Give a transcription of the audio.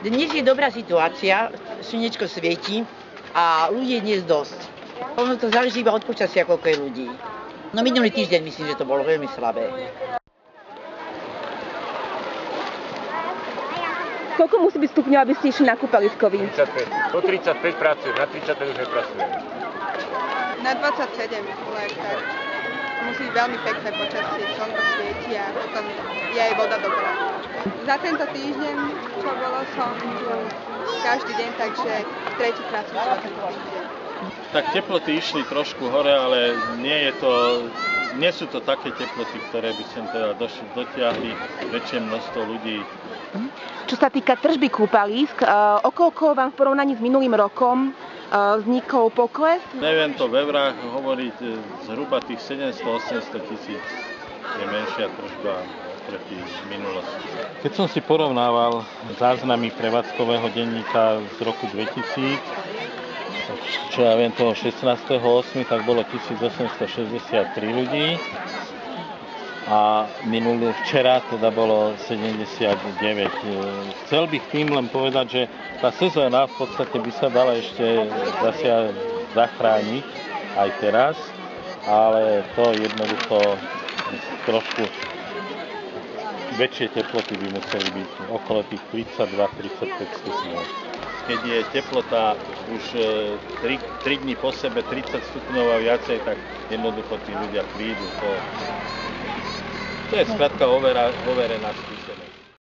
Dnes je dobrá situácia, slnečko svieti a ľudí je dnes dosť. Ono to záleží iba od počasia, koľko je ľudí. No minulý týždeň myslím, že to bolo veľmi slabé. Koľko musí byť stupňov, aby ste išli na kúpalisko vy? 35. Do 35 pracujem, na 35 už nepracujem. Na 27 lektár. Musí byť veľmi pekné počasie, slnko svieti a potom je aj voda dobrá. Za tento týždeň, čo bolo, som tu každý deň, takže tretíkrát som za tento týždeň. Tak teploty išli trošku hore, ale nie sú to také teploty, ktoré by sem teda dotiahli väčšie množstvo ľudí. Čo sa týka tržby kúpalisk, okoľko vám v porovnaní s minulým rokom vznikol pokles? Neviem to v eurách hovoriť, zhruba tých 700-800 tisíc je menšia tržba proti minulosti. Keď som si porovnával záznamy prevádzkového denníka z roku 2000, čo ja viem, toho 16.8., tak bolo 1863 ľudí a včera teda bolo 79. Chcel bych tým len povedať, že tá sezóna v podstate by sa dala ešte zachrániť aj teraz, ale to jednoducho trošku väčšie teploty by museli byť okolo tých 32-35 stupňov. Keď je teplota už 3 dní po sebe 30 stupňov a viacej, tak jednoducho tí ľudia prídu. To je skrátka overená skúsenosť.